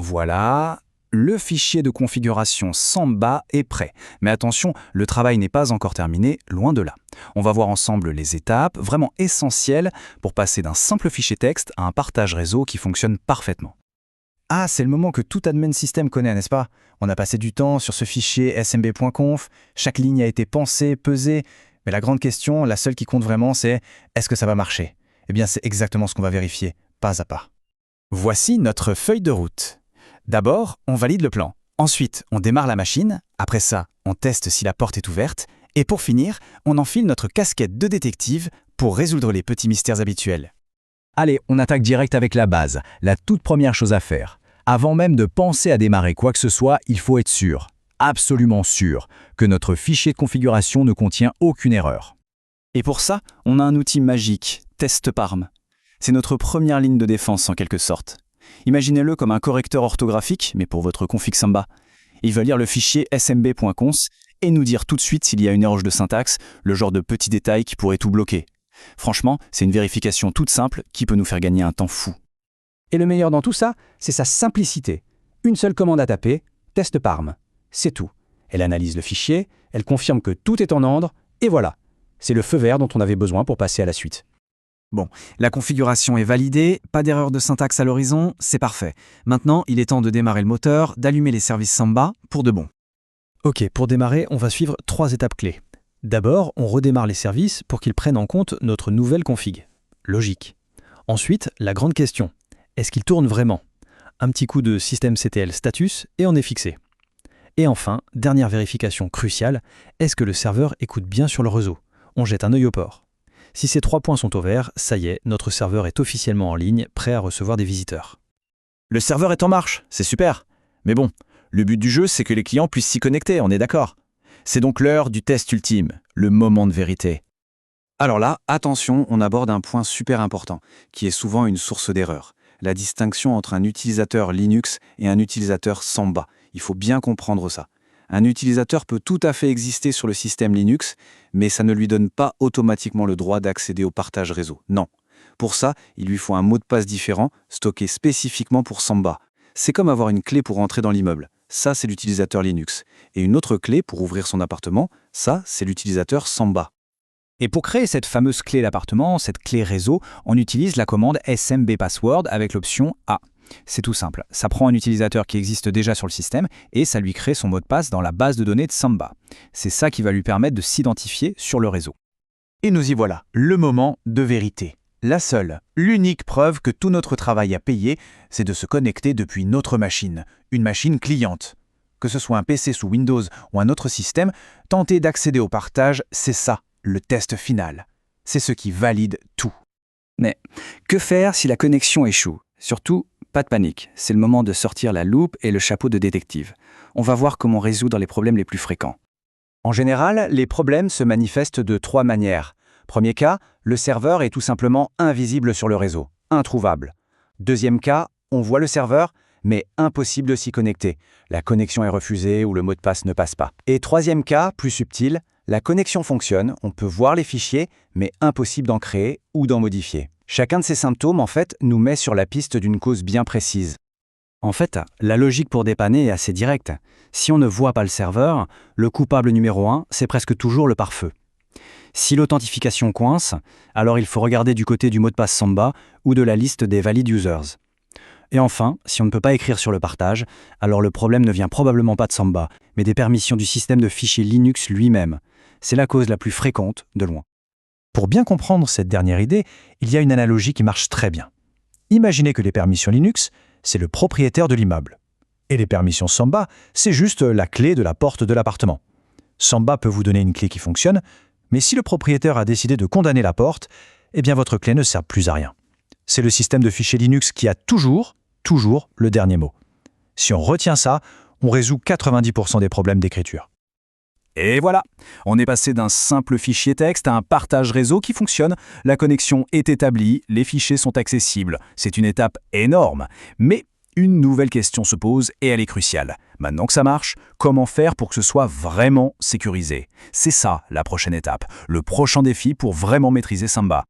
Voilà, le fichier de configuration Samba est prêt. Mais attention, le travail n'est pas encore terminé, loin de là. On va voir ensemble les étapes vraiment essentielles pour passer d'un simple fichier texte à un partage réseau qui fonctionne parfaitement. Ah, c'est le moment que tout admin système connaît, n'est-ce pas? On a passé du temps sur ce fichier smb.conf, chaque ligne a été pensée, pesée, mais la grande question, la seule qui compte vraiment, c'est est-ce que ça va marcher? Eh bien, c'est exactement ce qu'on va vérifier, pas à pas. Voici notre feuille de route. D'abord, on valide le plan. Ensuite, on démarre la machine. Après ça, on teste si la porte est ouverte. Et pour finir, on enfile notre casquette de détective pour résoudre les petits mystères habituels. Allez, on attaque direct avec la base, la toute première chose à faire. Avant même de penser à démarrer quoi que ce soit, il faut être sûr, absolument sûr, que notre fichier de configuration ne contient aucune erreur. Et pour ça, on a un outil magique, TestParm. C'est notre première ligne de défense en quelque sorte. Imaginez-le comme un correcteur orthographique, mais pour votre config Samba. Il va lire le fichier smb.cons et nous dire tout de suite s'il y a une erreur de syntaxe, le genre de petit détail qui pourrait tout bloquer. Franchement, c'est une vérification toute simple qui peut nous faire gagner un temps fou. Et le meilleur dans tout ça, c'est sa simplicité. Une seule commande à taper, TestParm. C'est tout. Elle analyse le fichier, elle confirme que tout est en ordre, et voilà. C'est le feu vert dont on avait besoin pour passer à la suite. Bon, la configuration est validée, pas d'erreur de syntaxe à l'horizon, c'est parfait. Maintenant, il est temps de démarrer le moteur, d'allumer les services Samba pour de bon. Ok, pour démarrer, on va suivre 3 étapes clés. D'abord, on redémarre les services pour qu'ils prennent en compte notre nouvelle config. Logique. Ensuite, la grande question. Est-ce qu'il tourne vraiment? Un petit coup de systemctl status et on est fixé. Et enfin, dernière vérification cruciale, est-ce que le serveur écoute bien sur le réseau? On jette un œil au port. Si ces 3 points sont au vert, ça y est, notre serveur est officiellement en ligne, prêt à recevoir des visiteurs. Le serveur est en marche, c'est super. Mais bon, le but du jeu, c'est que les clients puissent s'y connecter, on est d'accord. C'est donc l'heure du test ultime, le moment de vérité. Alors là, attention, on aborde un point super important, qui est souvent une source d'erreur. La distinction entre un utilisateur Linux et un utilisateur Samba. Il faut bien comprendre ça. Un utilisateur peut tout à fait exister sur le système Linux, mais ça ne lui donne pas automatiquement le droit d'accéder au partage réseau. Non. Pour ça, il lui faut un mot de passe différent, stocké spécifiquement pour Samba. C'est comme avoir une clé pour entrer dans l'immeuble. Ça, c'est l'utilisateur Linux. Et une autre clé pour ouvrir son appartement, ça, c'est l'utilisateur Samba. Et pour créer cette fameuse clé d'appartement, cette clé réseau, on utilise la commande smbpassword avec l'option A. C'est tout simple, ça prend un utilisateur qui existe déjà sur le système et ça lui crée son mot de passe dans la base de données de Samba. C'est ça qui va lui permettre de s'identifier sur le réseau. Et nous y voilà, le moment de vérité. La seule, l'unique preuve que tout notre travail a payé, c'est de se connecter depuis notre machine, une machine cliente. Que ce soit un PC sous Windows ou un autre système, tenter d'accéder au partage, c'est ça, le test final. C'est ce qui valide tout. Mais que faire si la connexion échoue? Surtout, pas de panique, c'est le moment de sortir la loupe et le chapeau de détective. On va voir comment résoudre les problèmes les plus fréquents. En général, les problèmes se manifestent de 3 manières. Premier cas, le serveur est tout simplement invisible sur le réseau, introuvable. Deuxième cas, on voit le serveur, mais impossible de s'y connecter. La connexion est refusée ou le mot de passe ne passe pas. Et troisième cas, plus subtil, la connexion fonctionne, on peut voir les fichiers, mais impossible d'en créer ou d'en modifier. Chacun de ces symptômes, en fait, nous met sur la piste d'une cause bien précise. En fait, la logique pour dépanner est assez directe. Si on ne voit pas le serveur, le coupable numéro 1, c'est presque toujours le pare-feu. Si l'authentification coince, alors il faut regarder du côté du mot de passe Samba ou de la liste des valid users. Et enfin, si on ne peut pas écrire sur le partage, alors le problème ne vient probablement pas de Samba, mais des permissions du système de fichiers Linux lui-même. C'est la cause la plus fréquente, de loin. Pour bien comprendre cette dernière idée, il y a une analogie qui marche très bien. Imaginez que les permissions Linux, c'est le propriétaire de l'immeuble. Et les permissions Samba, c'est juste la clé de la porte de l'appartement. Samba peut vous donner une clé qui fonctionne, mais si le propriétaire a décidé de condamner la porte, eh bien votre clé ne sert plus à rien. C'est le système de fichiers Linux qui a toujours le dernier mot. Si on retient ça, on résout 90% des problèmes d'écriture. Et voilà, on est passé d'un simple fichier texte à un partage réseau qui fonctionne. La connexion est établie, les fichiers sont accessibles. C'est une étape énorme. Mais une nouvelle question se pose et elle est cruciale. Maintenant que ça marche, comment faire pour que ce soit vraiment sécurisé? C'est ça la prochaine étape, le prochain défi pour vraiment maîtriser Samba.